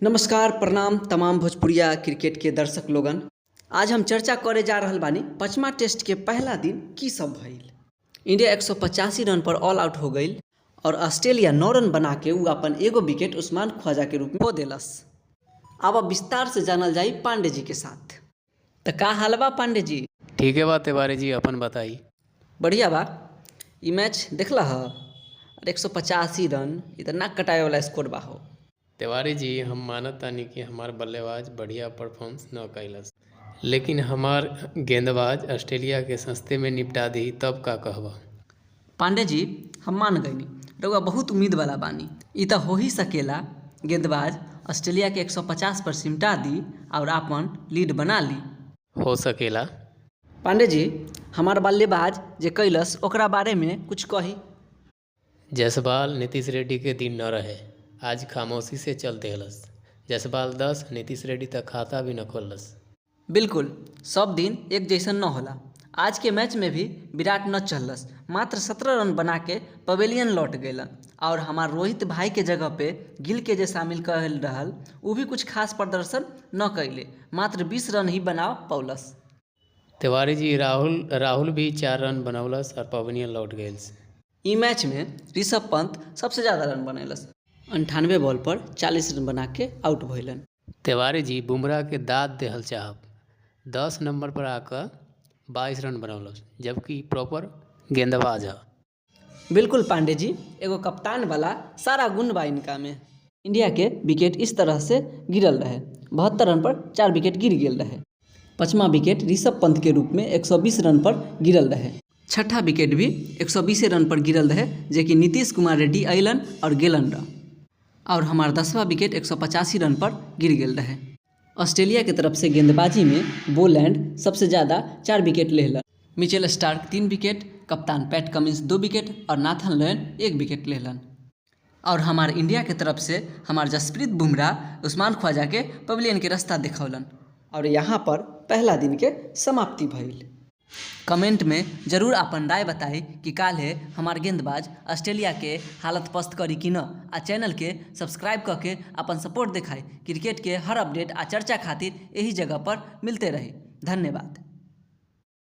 नमस्कार प्रणाम तमाम भोजपुरिया क्रिकेट के दर्शक लोगन। आज हम चर्चा करे जा रहल बानी पांचवा टेस्ट के पहला दिन की सब भइल। इंडिया 185 रन पर ऑल आउट हो गई और ऑस्ट्रेलिया 9 रन बना के उ अपन एगो विकेट उस्मान ख्वाजा के रूप में खो देलस। अब विस्तार से जानल जाई पांडे जी के साथ। तो का हाल बा पांडे जी? ठीक है बा तिवारी जी, अपन बताई। बढ़िया बा। ई मैच देखला ह और 185 रन इतना कटाए वाला स्कोर बा हो। तिवारी जी, हम मानत तानी कि हमार बल्लेबाज बढ़िया परफॉर्मेंस न कैलस, लेकिन हमार गेंदबाज ऑस्ट्रेलिया के सस्ते में निपटा दी, तब का कहबा? पांडे जी, हम मान गईनी रउआ बहुत उम्मीद वाला बानी। ई तो हो ही सकेला गेंदबाज ऑस्ट्रेलिया के 150 पर सिमटा दी और अपन लीड बना ली। हो सकेला। पांडे जी, हमार बल्लेबाज जे कैलस ओकरा बारे में कुछ कही। जसपाल नीतीश रेड्डी के दिन न रहे, आज खामोशी से चल देहलस। जसपाल 10, नीतीश रेड्डी तक खाता भी न खोलस। बिल्कुल, सब दिन एक जैसन न होला। आज के मैच में भी विराट न चलस, मात्र 17 रन बना के पवेलियन लौट गए और हमार रोहित भाई के जगह पे गिल के जे शामिल कहल रहल वो भी कुछ खास प्रदर्शन न कैले, मात्र 20 रन ही बना पौलस। तिवारी जी, राहुल भी 4 रन बनौलस और पवेलियन लौट गए। ई मैच में ऋषभ पंत सबसे ज़्यादा रन बनैलस, 98 बॉल पर 40 रन बना के आउट भइलन। तिवारी जी, बुमराह के दाद देहल चाहब, 10 नंबर पर आकर 22 रन बनौलस, जबकि प्रॉपर गेंदबाज है। बिल्कुल पांडे जी, एगो कप्तान वाला सारा गुण बा इनका में। इंडिया के विकेट इस तरह से गिरल रहे, 72 रन पर 4 विकेट गिर गेल रहे। पांचवा विकेट ऋषभ पंत के रूप में 120 रन पर गिरल रहे। छठा विकेट भी 120 रन पर गिरल रहे, जेकि नीतीश कुमार रेड्डी अलन और गेलन रहा। और हमार 10वां विकेट 185 रन पर गिर गेल रहे। ऑस्ट्रेलिया के तरफ से गेंदबाजी में बोलैंड सबसे ज़्यादा 4 विकेट लेहलन। मिचेल स्टार्क 3 विकेट, कप्तान पैट कमिंस 2 विकेट और नाथन लयन 1 विकेट लेहलन। और हमार इंडिया के तरफ से हमार जसप्रीत बुमराह उस्मान ख्वाजा के पवेलियन के रास्ता दिखौलन और यहाँ पर पहला दिन के समाप्ति भइल। कमेंट में जरूर अपन राय बताई कि काल्हे हमार गेंदबाज ऑस्ट्रेलिया के हालत पस्त करी कि न, आ चैनल के सब्सक्राइब करके अपन सपोर्ट दिखाई। क्रिकेट के हर अपडेट आ चर्चा खातिर यही जगह पर मिलते रही। धन्यवाद।